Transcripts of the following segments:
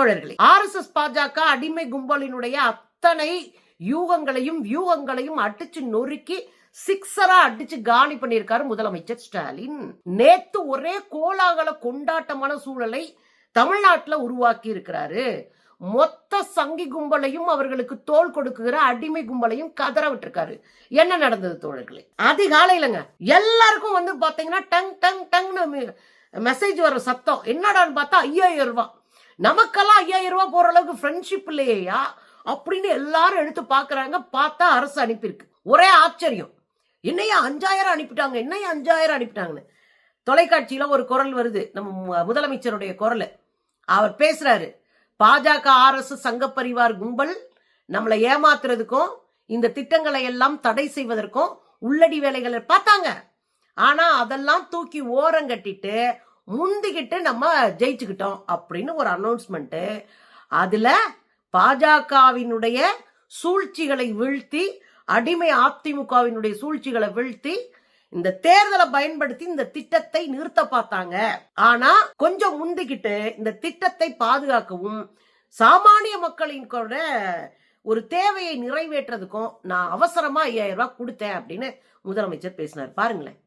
தோழர்களே, RSS பாஜக அடிமை கும்பலினுடைய அத்தனை வியூகங்களையும் அடிச்சு நொறுக்கி சிக்ஸரா அடிச்சு காலி பண்ணியிருக்காரு முதலமைச்சர் ஸ்டாலின். நேத்து ஒரே கோலாகல கொண்டாட்டமான சூழலை தமிழ்நாட்டுல உருவாக்கி இருக்கிறாரு. மொத்த சங்கி கும்பலையும் அவர்களுக்கு தோல் கொடுக்குகிற அடிமை கும்பலையும் கதற விட்டுருக்காரு. என்ன நடந்தது தோழர்களே? அதிகாலையிலங்க எல்லாருக்கும் வந்து பாத்தீங்கன்னா டங் டங் டங்னு மெசேஜ் வர சத்தம். என்னடான்னு பார்த்தா 5000 ரூபாய். நமக்கெல்லாம் 5000 ரூபாய் போற அளவுக்கு ஃப்ரெண்ட்ஷிப் இல்லையா அப்படின்னு எல்லாரும் எடுத்து பாக்குறாங்க. பார்த்தா அரசு அனுப்பியிருக்கு. ஒரே ஆச்சரியம், என்னையா 5000 அனுப்பிட்டாங்க, என்னையா 5000 அனுப்பிட்டாங்கன்னு. தொலைக்காட்சியில ஒரு குரல் வருது, நம்ம முதலமைச்சருடைய குரல். அவர் பேசுறாரு, பாஜக RSS சங்க பரிவார் கும்பல் நம்மளை ஏமாத்துறதுக்கும் இந்த திட்டங்களை எல்லாம் தடை செய்வதற்கும் உள்ளடி வேலைகளை பார்த்தாங்க. ஆனா அதெல்லாம் தூக்கி ஓரங்கட்டிட்டு முந்திக்கிட்டு நம்ம ஜெயிச்சுக்கிட்டோம் அப்படின்னு ஒரு அனௌன்ஸ்மெண்ட். அதுல பாஜகவினுடைய சூழ்ச்சிகளை வீழ்த்தி, அடிமை அதிமுகவினுடைய சூழ்ச்சிகளை வீழ்த்தி இந்த தேர்தலை பயன்படுத்தி இந்த திட்டத்தை நிறுத்த பார்த்தாங்க. ஆனா கொஞ்சம் முந்திக்கிட்டு இந்த திட்டத்தை பாதுகாக்கவும் சாமானிய மக்களின் கூட ஒரு தேவையை நிறைவேற்றதுக்கும் நான் அவசரமா 5000 ரூபாய் கொடுத்தேன் அப்படின்னு முதலமைச்சர் பேசினார். பாருங்களேன்.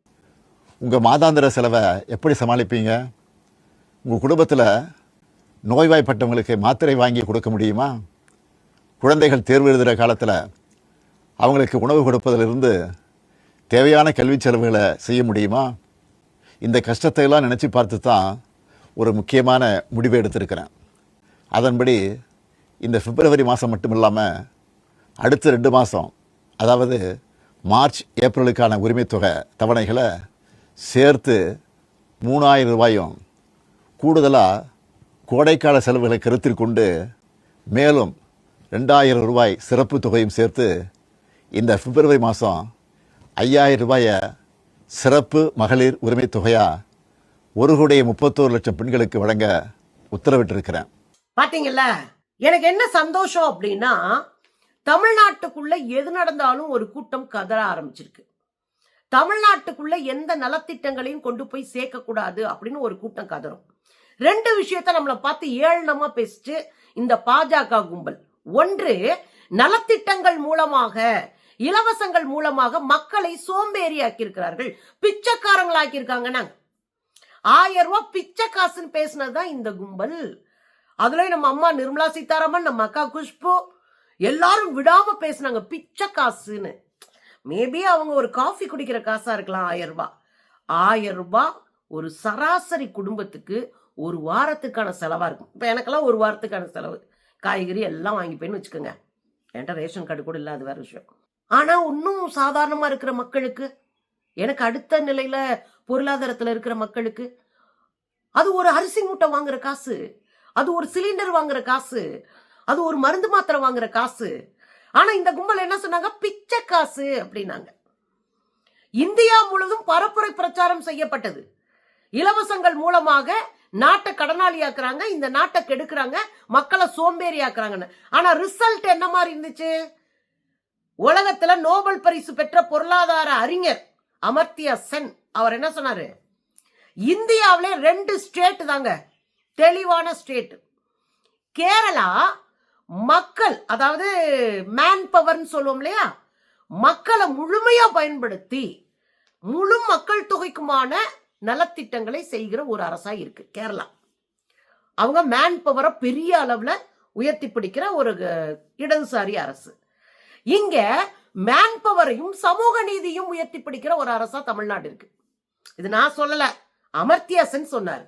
உங்க மாதாந்திர செலவை எப்படி சமாளிப்பீங்க? உங்க குடும்பத்தில் நோய்வாய்ப்பட்டவங்களுக்கு மாத்திரை வாங்கி கொடுக்க முடியுமா? குழந்தைகள் தேர்வு எழுதுகிற காலத்தில் அவங்களுக்கு உணவு கொடுப்பதிலிருந்து தேவையான கல்வி செலவுகளை செய்ய முடியுமா? இந்த கஷ்டத்தை எல்லாம் நினச்சி பார்த்து தான் ஒரு முக்கியமான முடிவை எடுத்திருக்கிறேன். அதன்படி இந்த பிப்ரவரி மாதம் மட்டும் இல்லாமல் அடுத்த 2 மாதம், அதாவது மார்ச் ஏப்ரலுக்கான உரிமைத்தொகை தவணைகளை சேர்த்து 3000 ரூபாயும், கூடுதலாக கோடைக்கால செலவுகளை கருத்தில் கொண்டு மேலும் 2000 ரூபாய் சிறப்பு தொகையும் சேர்த்து இந்த பிப்ரவரி மாதம் 5000 ரூபாயை சிறப்பு மகளிர் உரிமை தொகையாக 1,31,00,000 பெண்களுக்கு வழங்க உத்தரவிட்டிருக்கிறேன். பாத்தீங்கல்ல, எனக்கு என்ன சந்தோஷம் அப்படின்னா, தமிழ்நாட்டுக்குள்ள எது நடந்தாலும் ஒரு கூட்டம் கதற ஆரம்பிச்சிருக்கு. தமிழ்நாட்டுக்குள்ள எந்த நலத்திட்டங்களையும் கொண்டு போய் சேர்க்க கூடாது அப்படின்னு ஒரு கூட்டம் கதறும். 2 விஷயத்த நம்மளை பார்த்து ஏளனமா பேசிச்சு இந்த பாஜக கும்பல். ஒன்று, நலத்திட்டங்கள் மூலமாக, இலவசங்கள் மூலமாக மக்களை சோம்பேறி ஆக்கியிருக்கிறார்கள், பிச்சைக்காரங்களாக்கி இருக்காங்க. 1000 ரூபாய் பிச்சை காசுன்னு பேசினதுதான் இந்த கும்பல். அதுல நம்ம அம்மா நிர்மலா சீதாராமன், நம்ம அக்கா குஷ்பு எல்லாரும் விடாம பேசினாங்க பிச்சை காசுன்னு. மேபி அவங்க ஒரு காஃபி குடிக்கிற காசா இருக்கலாம் 1000 ரூபாய். 1000 ரூபாய் ஒரு சராசரி குடும்பத்துக்கு ஒரு வாரத்துக்கான செலவா இருக்கும். இப்ப எனக்கெல்லாம் ஒரு வாரத்துக்கான செலவு, காய்கறி எல்லாம் வாங்கிப்பேன்னு வச்சுக்கோங்க. என்கிட்ட ரேஷன் கார்டு கூட இல்லை, அது வேற விஷயம். ஆனா இன்னும் சாதாரணமா இருக்கிற மக்களுக்கு, எனக்கு அடுத்த நிலையில பொருளாதாரத்துல இருக்கிற மக்களுக்கு அது ஒரு அரிசி மூட்டை வாங்குற காசு, அது ஒரு சிலிண்டர் வாங்குற காசு, அது ஒரு மருந்து மாத்திரை வாங்குற காசு. ஆனா இந்த கும்பல் என்ன சொன்னாங்க? பிச்சை காசு அப்படின்னாங்க. இந்தியா முழுவதும் பரப்புரை பிரச்சாரம் செய்யப்பட்டது. இலவசங்கள் மூலமாக நாட்டை கடனாளி ஆக்குறாங்க, இந்த நாட்டை கெடுக்கிறாங்க, மக்களை சோம்பேறி ஆக்குறாங்கன்னு. ஆனா ரிசல்ட் என்ன மாதிரி இருந்துச்சு? உலகத்துல நோபல் பரிசு பெற்ற பொருளாதார அறிஞர் அமர்த்தியா சென் அவர் என்ன சொன்னாரு? இந்தியாவிலே 2 ஸ்டேட் தாங்க தெளிவான ஸ்டேட். கேரளா மக்கள், அதாவது மேன் பவர்னு சொல்லுவோம் இல்லையா, மக்களை முழுமையா பயன்படுத்தி முழு மக்கள் தொகைக்குமான நலத்திட்டங்களை செய்கிற ஒரு அரசா இருக்கு கேரளா. அவங்க மேன் பவரை பெரிய அளவுல உயர்த்தி பிடிக்கிற ஒரு இடதுசாரி அரசு. இங்க மேன் பவரையும் சமூக நீதியும் உயர்த்தி பிடிக்கிற ஒரு அரசா தமிழ்நாடு இருக்கு. இது நான் சொல்லல, அமர்த்தியா சென் சொன்னார்.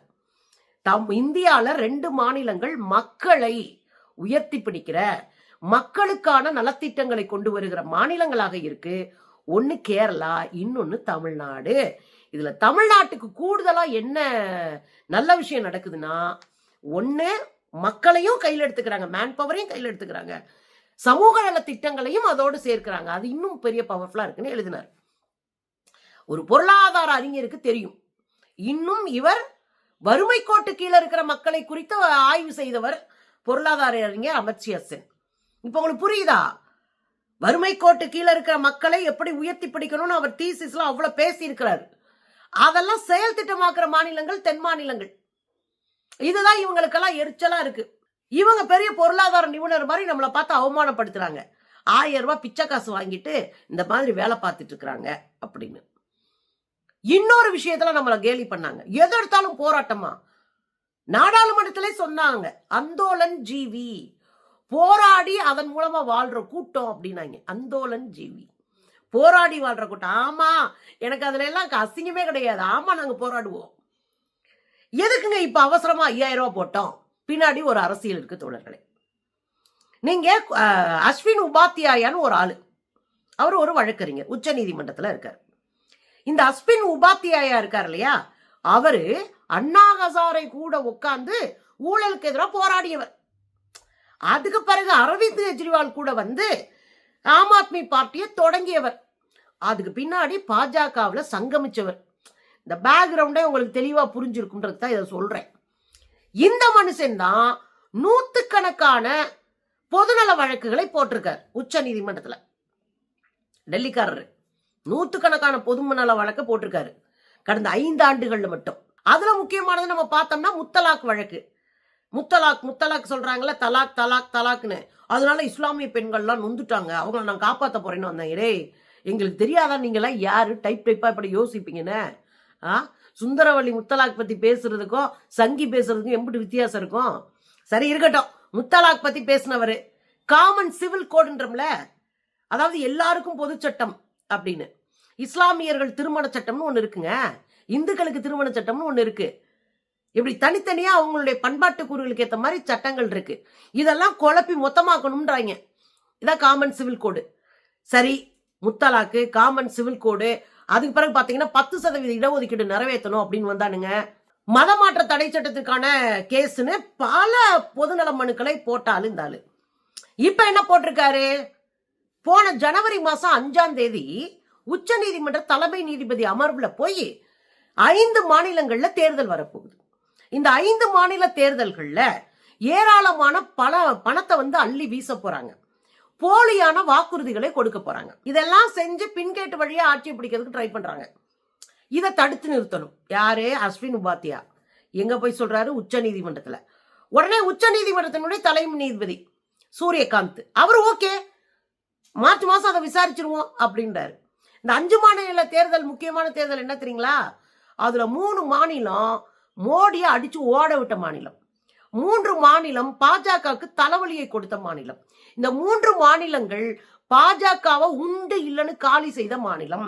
இந்தியால 2 மாநிலங்கள் மக்களை உயர்த்தி பிடிக்கிற, மக்களுக்கான நலத்திட்டங்களை கொண்டு வருகிற மாநிலங்களாக இருக்கு. ஒன்னு கேரளா, இன்னொன்னு தமிழ்நாடு. இதுல தமிழ்நாட்டுக்கு கூடுதலா என்ன நல்ல விஷயம் நடக்குதுன்னா, ஒன்னு மக்களையும் கையில் எடுத்துக்கிறாங்க, மேன் பவரையும் கையில் எடுத்துக்கிறாங்க, சமூக நல திட்டங்களையும் அதோடு சேர்க்கிறாங்க. அது இன்னும் பெரிய பவர்ஃபுல்லா இருக்குன்னு எழுதினார். ஒரு பொருளாதார அறிஞருக்கு தெரியும். இன்னும் இவர் வறுமை கோட்டு கீழே இருக்கிற மக்களை குறித்து ஆய்வு செய்தவர் பொருளாதார அறிஞர் அமர்த்தியா சென். இப்ப உங்களுக்கு புரியுதா? வறுமை கோட்டு கீழே இருக்கிற மக்களை எப்படி உயர்த்தி பிடிக்கணும்னு அவர் தீசிஸ்ல அவ்வளவு பேசி இருக்கிறார். அதெல்லாம் செயல் திட்டமாக்குற மாநிலங்கள் தென் மாநிலங்கள். இதுதான் இவங்களுக்கெல்லாம் எரிச்சலா இருக்கு. இவங்க பெரிய பொருளாதார நிபுணர் மாதிரி நம்மளை பார்த்து அவமானப்படுத்துறாங்க. 1000 ரூபாய் பிச்சை காசு வாங்கிட்டு இந்த மாதிரி வேலை பார்த்துட்டு இருக்கிறாங்க அப்படின்னு. இன்னொரு விஷயத்துல நம்மள கேலி பண்ணாங்க. எது எடுத்தாலும் போராட்டமா. நாடாளுமன்றத்திலே சொன்னாங்க, அந்தோலன் ஜீவி, போராடி அதன் மூலமா வாழ்ற கூட்டம் அப்படின்னாங்க. அந்தோலன் ஜீவி, போராடி வாழ்ற கூட்டம். ஆமா, எனக்கு அதுல எல்லாம் அசிங்கமே கிடையாது. ஆமா, நாங்க போராடுவோம். எதுக்குங்க இப்ப அவசரமா 5000 ரூபாய் போட்டோம்? பின்னாடி ஒரு அரசியல் இருக்கு தோழர்களே. நீங்க அஸ்வின் உபாத்தியாயான்னு ஒரு ஆளு, அவர் ஒரு வழக்கறிஞர், உச்ச நீதிமன்றத்துல இருக்காரு. இந்த அஸ்வின் உபாத்தியாயா இருக்கார் இல்லையா, அவரு அண்ணா ஹசாரை கூட உட்கார்ந்து ஊழலுக்கு எதிராக போராடியவர். அதுக்கு பிறகு அரவிந்த் கெஜ்ரிவால் கூட வந்து ஆம் ஆத்மி பார்ட்டியை தொடங்கியவர். அதுக்கு பின்னாடி பாஜகவில் சங்கமிச்சவர். இந்த பேக்ரவுண்டே உங்களுக்கு தெளிவா புரிஞ்சிருக்கும்ன்றது தான் இதை சொல்றேன். இந்த மனுஷன் தான் நூத்துக்கணக்கான பொதுநல வழக்குகளை போட்டிருக்கார் உச்ச நீதிமன்றத்துல. டெல்லிக்காரரு நூத்துக்கணக்கான பொதுநல வழக்கு போட்டிருக்காரு கடந்த 5 ஆண்டுகள்ல மட்டும். அதுல முக்கியமானது நம்ம பார்த்தோம்னா முத்தலாக் வழக்கு. முத்தலாக் சொல்றாங்கல்ல, தலாக் தலாக் தலாக்னு. அதனால இஸ்லாமிய பெண்கள்லாம் நொந்துட்டாங்க, அவங்கள நான் காப்பாற்ற போறேன்னு வந்தேன். எங்களுக்கு தெரியாதா நீங்களாம் யாரு டைப்பா இப்படி யோசிப்பீங்கன்னு? சுந்தரவள்ளி முத்தலாக் பத்தி பேசுறதுக்கும் சங்கி பேசுறதுக்கும் எப்படி வித்தியாசம் இருக்கும்? சரி, இருக்கட்டும். முத்தலாக் பத்தி பேசினவரு காமன் சிவில் கோடுன்றம்ல, அதாவது எல்லாருக்கும் பொது சட்டம் அப்படின்னு. இஸ்லாமியர்கள் திருமண சட்டம்னு ஒண்ணு இருக்குங்க, இந்துக்களுக்கு திருமண சட்டம்னு ஒண்ணு இருக்கு. இப்படி தனித்தனியா அவங்களுடைய பண்பாட்டு கூறுகளுக்கு ஏற்ற மாதிரி சட்டங்கள் இருக்கு. இதெல்லாம் குழப்பி மொத்தமாக்கணும்ன்றாங்க. இதான் காமன் சிவில் கோடு. சரி, முத்தலாக்கு, காமன் சிவில் கோடு, அதுக்கு பிறகு பாத்தீங்கன்னா 10% இடஒதுக்கீடு நிறைவேற்றணும் அப்படின்னு வந்தானுங்க. மதமாற்ற தடை சட்டத்துக்கான கேஸ்ன்னு பல பொதுநல மனுக்களை போட்டாலும் இந்த ஆளு இப்ப என்ன போட்டிருக்காரு? போன ஜனவரி மாசம் 5ஆம் தேதி உச்ச நீதிமன்ற தலைமை நீதிபதி அமர்வுல போய் 5 மாநிலங்கள்ல தேர்தல் வரப்போகுது. இந்த 5 மாநில தேர்தல்கள்ல ஏராளமான பணத்தை வந்து அள்ளி வீச போறாங்க. போலியான வாக்குறுதிகளை கொடுக்க போறாங்க. இதெல்லாம் செஞ்சு பின்கேட்டு வழியா ஆட்சியை பிடிக்கிறதுக்கு ட்ரை பண்றாங்க. இதை தடுத்து நிறுத்தணும். யாரு? அஸ்வின் உபாத்தியா. எங்க போய் சொல்றாரு? உச்ச நீதிமன்றத்துல. உடனே உச்ச நீதிமன்றத்தினுடைய தலைமை நீதிபதி சூரியகாந்த் அவரு ஓகே, மார்ச் மாசம் அதை விசாரிச்சிருவோம் அப்படின்றாரு. இந்த 5 மாநில தேர்தல் முக்கியமான தேர்தல் என்ன தெரியுங்களா? அதுல 3 மாநிலம் மோடியை அடிச்சு ஓட விட்ட மாநிலம், 3 மாநிலம் பாஜகவுக்கு தலைவலியை கொடுத்த மாநிலம். இந்த 3 மாநிலங்கள் பாஜகவை உண்டு இல்லைன்னு காலி செய்த மாநிலம்.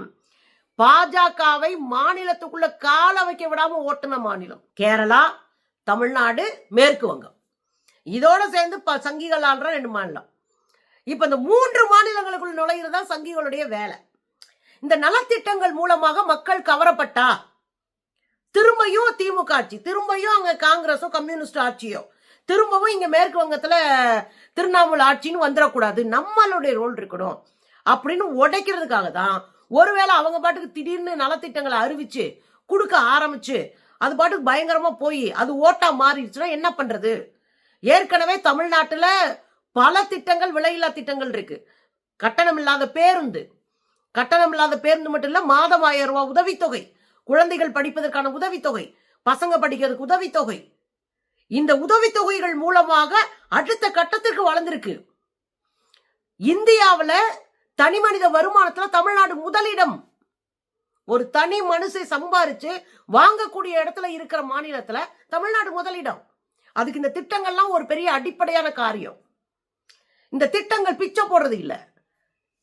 பாஜகவை மாநிலத்துக்குள்ள கால வைக்க விடாம ஓட்டுன மாநிலம் கேரளா, தமிழ்நாடு, மேற்கு வங்கம். இதோட சேர்ந்து சங்கிகள் ஆள்ற 2 மாநிலம். இப்ப இந்த 3 மாநிலங்களுக்குள் நுழையிறதா சங்கிகளுடைய வேலை. இந்த நலத்திட்டங்கள் மூலமாக மக்கள் கவரப்பட்டா திரும்பியும் திமுக ஆட்சி, திரும்பியும் அங்க காங்கிரஸோ கம்யூனிஸ்ட் ஆட்சியோ, திரும்பவும் இங்க மேற்கு வங்கத்துல திரிணாமுல் ஆட்சின்னு வந்துடக்கூடாது, நம்மளுடைய ரோல் இருக்கணும் அப்படின்னு உடைக்கிறதுக்காக தான். ஒருவேளை அவங்க பாட்டுக்கு திடீர்னு நலத்திட்டங்களை அறிவிச்சு கொடுக்க ஆரம்பிச்சு அது பாட்டுக்கு பயங்கரமா போய் அது ஓட்டா மாறிடுச்சுன்னா என்ன பண்றது? ஏற்கனவே தமிழ்நாட்டுல பல திட்டங்கள், விலையில்லா திட்டங்கள் இருக்கு. கட்டணம் இல்லாத பேருந்து மட்டும் இல்ல, மாதம் 1000 ரூபாய் உதவித்தொகை, குழந்தைகள் படிப்பதற்கான உதவித்தொகை, பசங்க படிக்கிறதுக்கு உதவித்தொகை. இந்த உதவித்தொகைகள் மூலமாக அடுத்த கட்டத்திற்கு வளர்ந்திருக்கு. இந்தியாவுல தனி மனித வருமானத்துல தமிழ்நாடு முதலிடம். ஒரு தனி மனுஷன் சம்பாரிச்சு வாங்கக்கூடிய இடத்துல இருக்கிற மாநிலத்துல தமிழ்நாடு முதலிடம். அதுக்கு இந்த திட்டங்கள்லாம் ஒரு பெரிய அடிப்படையான காரியம். இந்த திட்டங்கள் பிச்சை போடுறது இல்ல,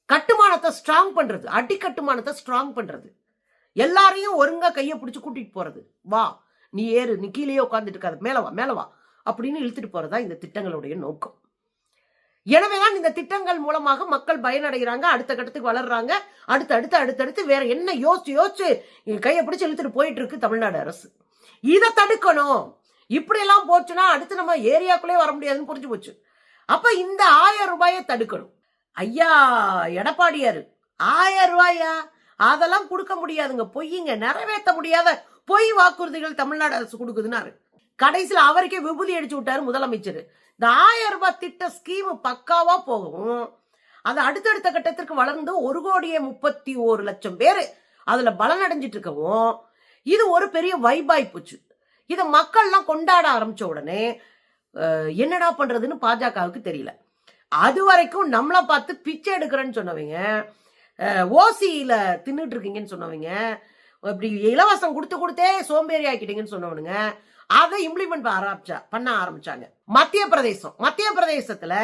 கட்டுமானத்தை ஸ்ட்ராங் பண்றது, அடிக்கட்டுமானத்தை ஸ்ட்ராங் பண்றது, எல்லாரையும் ஒருங்கா கையை பிடிச்சு கூட்டிட்டு போறது. வா, நீ ஏறு, நீ கீழே உட்கார்ந்துட்டு இருக்காது, மேல வா அப்படின்னு இழுத்துட்டு போறதா இந்த திட்டங்களுடைய நோக்கம். எனவேதான் இந்த திட்டங்கள் மூலமாக மக்கள் பயனடைகிறாங்க, அடுத்த கட்டத்துக்கு வளர்றாங்க. அடுத்து வேற என்ன யோசிச்சு கையை பிடிச்சு இழுத்துட்டு போயிட்டு இருக்கு தமிழ்நாடு அரசு. இதை தடுக்கணும். இப்படி எல்லாம் போச்சுன்னா அடுத்து நம்ம ஏரியாக்குள்ளே வர முடியாதுன்னு புரிஞ்சு போச்சு. அப்ப இந்த 1000 ரூபாயை தடுக்கணும். ஐயா எடப்பாடியாரு 1000 ரூபாயா? அதெல்லாம் கொடுக்க முடியாதுங்க, பொய்யுங்க, நிறைவேற்ற முடியாத பொய் வாக்குறுதிகள் தமிழ்நாடு அரசு கொடுக்குதுன்னாரு. கடைசியில் அவருக்கே விபூதி அடிச்சு விட்டாரு முதலமைச்சர். இந்த 1000 ரூபாய் திட்ட ஸ்கீம் பக்காவா போகவும் அது அடுத்தடுத்த கட்டத்திற்கு வளர்ந்து 1,31,00,000 பேரு அதுல பலனடைஞ்சிட்டு இருக்கவும் இது ஒரு பெரிய வைபாய் போச்சு. இதை மக்கள்லாம் கொண்டாட ஆரம்பிச்ச உடனே என்னடா பண்றதுன்னு பாஜகவுக்கு தெரியல. அது வரைக்கும் நம்மளை பார்த்து பிச்சை எடுக்கிறேன்னு சொன்னவங்க, ஓசியில தின்னுட்டு இருக்கீங்கன்னு சொன்னவங்க, இப்படி இலவசம் கொடுத்தே சோம்பேறி ஆக்கிட்டீங்கன்னு சொன்னவனுங்க அதை இம்ப்ளிமெண்ட் பண்ண ஆரம்பிச்சாங்க. மத்திய பிரதேசத்துல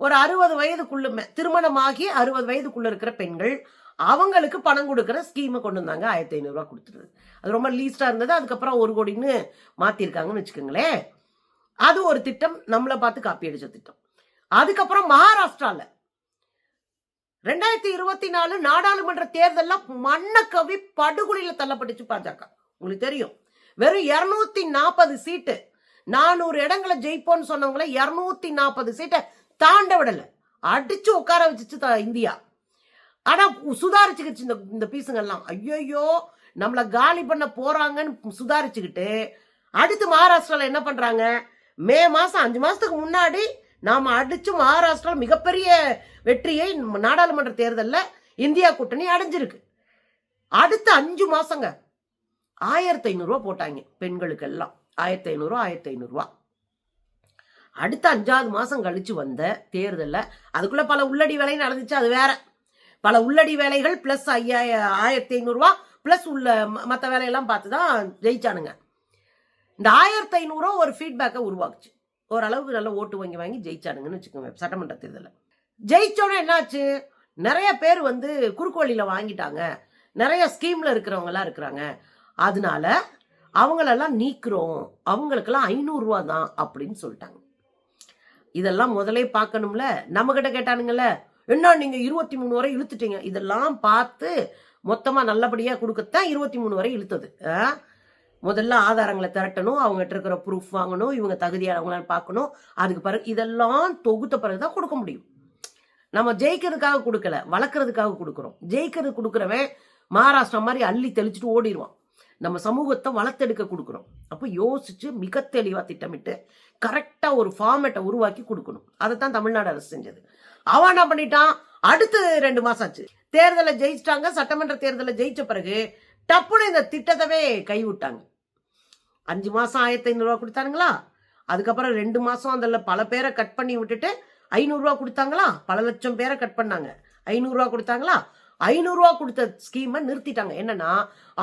ஒரு 60 வயதுக்குள்ள திருமணமாகி 60 வயதுக்குள்ள இருக்கிற பெண்கள் அவங்களுக்கு பணம் கொடுக்கிற ஸ்கீமை கொண்டு வந்தாங்க. 1500 ரூபாய் கொடுத்துருது. அது ரொம்ப லீஸ்டா இருந்தது. அதுக்கப்புறம் 1 கோடின்னு மாத்திருக்காங்கன்னு வச்சுக்கோங்களேன். அது ஒரு திட்டம், நம்மளை பார்த்து காப்பி அடிச்ச திட்டம். அதுக்கப்புறம் மகாராஷ்டிரால 2024 நாடாளுமன்ற தேர்தல்ல மண்ணக்கவி படுகொலையில தள்ளப்பட்டுச்சு பாஜக. உங்களுக்கு தெரியும், வெறும் 240 சீட்டு, 400 இடங்களை ஜெயிப்போன்னு சொன்னவங்கள 240 சீட்டை தாண்ட விடல, அடிச்சு உட்கார வச்சுச்சு இந்தியா. ஆனா சுதாரிச்சுக்கிச்சு இந்த பீசுங்கெல்லாம். ஐயோ நம்மளை காலி பண்ண போறாங்கன்னு சுதாரிச்சுக்கிட்டு அடுத்து மகாராஷ்டிரால என்ன பண்றாங்க, மே மாசம் 5 மாசத்துக்கு முன்னாடி நாம அடிச்சு மகாராஷ்டிரா மிகப்பெரிய வெற்றியை நாடாளுமன்ற தேர்தலில் இந்தியா கூட்டணி அடைஞ்சிருக்கு. அடுத்த 5 மாசங்க 1500 ரூபாய் போட்டாங்க பெண்களுக்கு எல்லாம். 1500 ரூபாய். அடுத்த 5வது மாசம் கழிச்சு வந்த தேர்தலில் அதுக்குள்ள பல உள்ளடி வேலை நடந்துச்சு. அது வேற, பல உள்ளடி வேலைகள் பிளஸ் 1500 ரூபாய் பிளஸ் உள்ள மற்ற வேலையெல்லாம் பார்த்துதான் ஜெயிச்சானுங்க. இந்த 1500 ரூபாய் ஒரு ஃபீட்பேக்கை உருவாக்குச்சு. ஓரளவுக்கு நல்ல ஓட்டு வாங்கி ஜெயிச்சானுங்கன்னு வச்சுக்கோங்க. சட்டமன்ற தேர்தலில் ஜெயிச்சோன்னே என்னாச்சு, நிறைய பேர் குறுக்கு வழியில வாங்கிட்டாங்க, நிறைய ஸ்கீம்ல இருக்கிறவங்க இருக்கிறாங்க. அதனால அவங்களெல்லாம் நீக்கிறோம், அவங்களுக்கெல்லாம் 500 ரூபா தான் அப்படின்னு சொல்லிட்டாங்க. இதெல்லாம் முதலே பார்க்கணும்ல. நம்ம கிட்ட கேட்டானுங்கல்ல, என்ன நீங்க 23 வரை இழுத்துட்டீங்க. இதெல்லாம் பார்த்து மொத்தமா நல்லபடியா கொடுக்கத்தான் 23 வரை இழுத்தது. முதல்ல ஆதாரங்களை திரட்டணும், அவங்ககிட்ட இருக்கிற ப்ரூஃப் வாங்கணும், இவங்க தகுதியானவங்களான்னு பார்க்கணும். அதுக்கு பிறகு இதெல்லாம் தொகுத்த பிறகுதான் கொடுக்க முடியும். நம்ம ஜெயிக்கிறதுக்காக கொடுக்கல, வளர்க்கறதுக்காக கொடுக்குறோம். ஜெயிக்கிறது கொடுக்குறவன் மகாராஷ்டிரா மாதிரி அள்ளி தெளிச்சுட்டு ஓடிடுவான். நம்ம சமூகத்தை வளர்த்தெடுக்க கொடுக்குறோம். அப்போ யோசிச்சு மிக தெளிவா திட்டமிட்டு கரெக்டா ஒரு ஃபார்மேட்டை உருவாக்கி கொடுக்கணும். அதைத்தான் தமிழ்நாடு அரசு செஞ்சது. அவன் என்ன பண்ணிட்டான், அடுத்து 2 மாசம் ஆச்சு, தேர்தலை ஜெயிச்சிட்டாங்க. சட்டமன்ற தேர்தலை ஜெயிச்ச பிறகு டப்புன்னு இந்த திட்டத்தவே கைவிட்டாங்க. 5 மாசம் 1500 ரூபாய் கொடுத்தானுங்களா, அதுக்கப்புறம் 2 மாசம் அதில் பல பேரை கட் பண்ணி விட்டுட்டு 500 ரூபாய் கொடுத்தாங்களா, பல லட்சம் பேரை கட் பண்ணாங்க. 500 ரூபாய் கொடுத்தாங்களா, 500 ரூபாய் கொடுத்த ஸ்கீமை நிறுத்திட்டாங்க. என்னன்னா,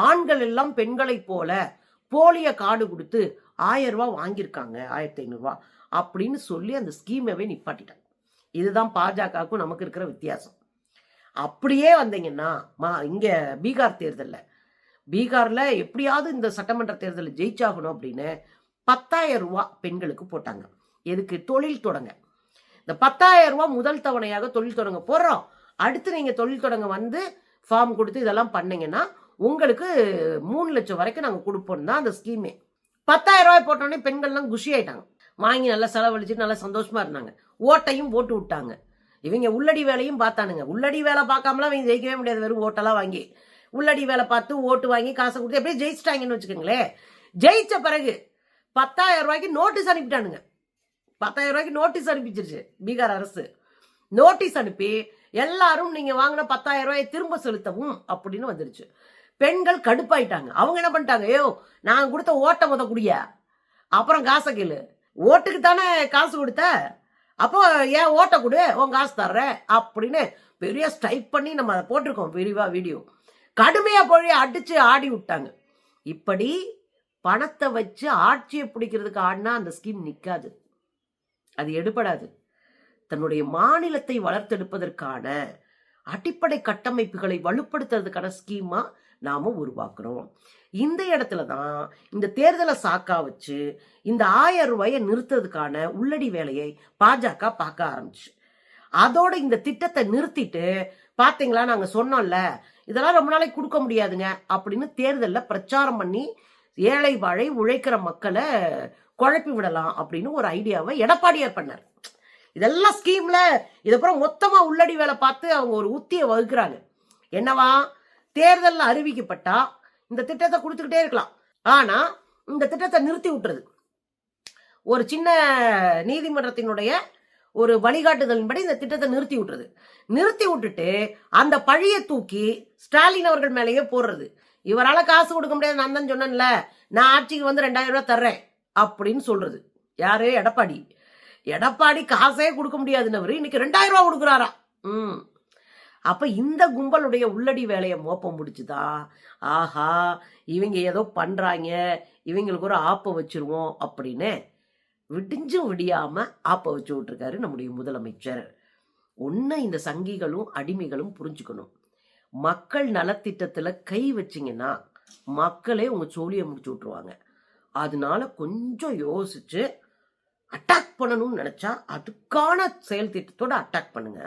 ஆண்கள் எல்லாம் பெண்களை போல போலிய கார்டு கொடுத்து 1000 ரூபாய் வாங்கியிருக்காங்க, 1500 ரூபாய் அப்படின்னு சொல்லி அந்த ஸ்கீமைவே நிப்பாட்டிட்டாங்க. இதுதான் பாஜகவுக்கும் நமக்கு இருக்கிற வித்தியாசம். அப்படியே வந்தீங்கன்னா இங்க பீகார்ல எப்படியாவது இந்த சட்டமன்ற தேர்தலில் ஜெயிச்சாகணும் அப்படின்னு 10,000 ரூபாய் பெண்களுக்கு போட்டாங்க. எதுக்கு, தொழில் தொடங்க. இந்த 10,000 ரூபாய் முதல் தவணையாக தொழில் தொடங்க போடுறோம். அடுத்து நீங்க தொழில் தொடங்க ஃபார்ம் கொடுத்து இதெல்லாம் பண்ணீங்கன்னா உங்களுக்கு 3 லட்சம் வரைக்கும் நாங்க கொடுப்போம் தான் அந்த ஸ்கீமே. 10,000 ரூபாய் போட்டோடனே பெண்கள்லாம் குஷி ஆயிட்டாங்க, வாங்கி நல்லா செலவழிச்சு நல்லா சந்தோஷமா இருந்தாங்க. ஓட்டையும் போட்டு விட்டாங்க. இவங்க உள்ளடி வேலையும் பார்த்தானுங்க. உள்ளடி வேலை பார்க்காமலாம் இவங்க ஜெயிக்கவே முடியாது. வெறும் ஓட்டெல்லாம் வாங்கி உள்ளடி வேலை பார்த்து ஓட்டு வாங்கி காசை கொடுத்து எப்படியே ஜெயிச்சிட்டாங்கன்னு வச்சுக்கோங்களேன். ஜெயிச்ச பிறகு 10,000 ரூபாய்க்கு நோட்டீஸ் அனுப்பிட்டானுங்க. 10,000 ரூபாய்க்கு நோட்டீஸ் அனுப்பிச்சிருச்சு பீகார் அரசு. நோட்டீஸ் அனுப்பி எல்லாரும் நீங்க வாங்கின 10,000 ரூபாயை திரும்ப செலுத்தவும் அப்படின்னு வந்துருச்சு. பெண்கள் கடுப்பாயிட்டாங்க. அவங்க என்ன பண்ணிட்டாங்க, ஐயோ நாங்க கொடுத்த ஓட்ட குடிய, அப்புறம் காசை கேளு, ஓட்டுக்கு தானே காசு கொடுத்த, அப்போ ஏன் ஓட்ட கொடு, உன் காசு தர்ற அப்படின்னு பெரிய ஸ்ட்ரைக் பண்ணி நம்ம அதை போட்டிருக்கோம் விரிவா வீடியோ. கடுமையா போய் அடிச்சு ஆடி விட்டாங்க. இப்படி பணத்தை வச்சு ஆட்சியை பிடிக்கிறதுக்கு ஆடினா அந்த ஸ்கீம் நிக்காது, அது எடுபடாது. தன்னுடைய மாநிலத்தை வளர்த்தெடுப்பதற்கான அடிப்படை கட்டமைப்புகளை வலுப்படுத்துறதுக்கான ஸ்கீமா நாம உருவாக்குறோம். இந்த இடத்துல தான் இந்த தேர்தலை சாக்கா வச்சு இந்த 1000 ரூபாயை நிறுத்துறதுக்கான உள்ளடி வேலையை பாஜக பார்க்க ஆரம்பிச்சு. அதோட இந்த திட்டத்தை நிறுத்திட்டு, பாத்தீங்களா நாங்க சொன்னோம்ல இதெல்லாம் ரொம்ப நாளைக்கு கொடுக்க முடியாதுங்க அப்படின்னு தேர்தலில் பிரச்சாரம் பண்ணி ஏழை வாழை உழைக்கிற மக்களை குழப்பி விடலாம் அப்படின்னு ஒரு ஐடியாவை எடப்பாடியார் பண்ணார். இதெல்லாம் ஸ்கீம்ல இதுக்கப்புறம் மொத்தமா உள்ளடி வேலை பார்த்து அவங்க ஒரு உத்தியை வகுக்கிறாங்க. என்னவா, தேர்தல் அறிவிக்கப்பட்டா இந்த திட்டத்தை கொடுத்துக்கிட்டே இருக்கலாம், ஆனா இந்த திட்டத்தை நிறுத்தி விட்டுறது. ஒரு சின்ன நீதிமன்றத்தினுடைய ஒரு வழிகாட்டுதலின்படி இந்த திட்டத்தை நிறுத்தி விட்டுட்டு அந்த பழியை தூக்கி ஸ்டாலின் அவர்கள் மேலேயே போடுறது. இவரால் காசு கொடுக்க முடியாது, நான் தான் சொன்னேன்ல நான் ஆட்சிக்கு 2000 ரூபாய் தர்றேன் அப்படின்னு சொல்றது. யாரு? எடப்பாடி. எடப்பாடி காசே கொடுக்க முடியாதுன்னவர் இன்னைக்கு 2000 ரூபா கொடுக்குறாரா. அப்ப இந்த கும்பலுடைய உள்ளடி வேலையை மோப்பம் முடிச்சுதா, ஆஹா இவங்க ஏதோ பண்றாங்க, இவங்களுக்கு ஒரு ஆப்ப வச்சிருவோம் அப்படின்னு விடிஞ்சும் விடியாம ஆப்ப வச்சு விட்டுருக்காரு நம்முடைய முதலமைச்சர். ஒன்னு இந்த சங்கிகளும் அடிமைகளும் புரிஞ்சுக்கணும். மக்கள் நலத்திட்டத்துல கை வச்சிங்கன்னா மக்களே உங்க சோழியை முடிச்சு விட்டுருவாங்க. அதனால கொஞ்சம் யோசிச்சு அட்டாக் பண்ணணும்னு நினைச்சா அதுக்கான செயல் திட்டத்தோட அட்டாக் பண்ணுங்க.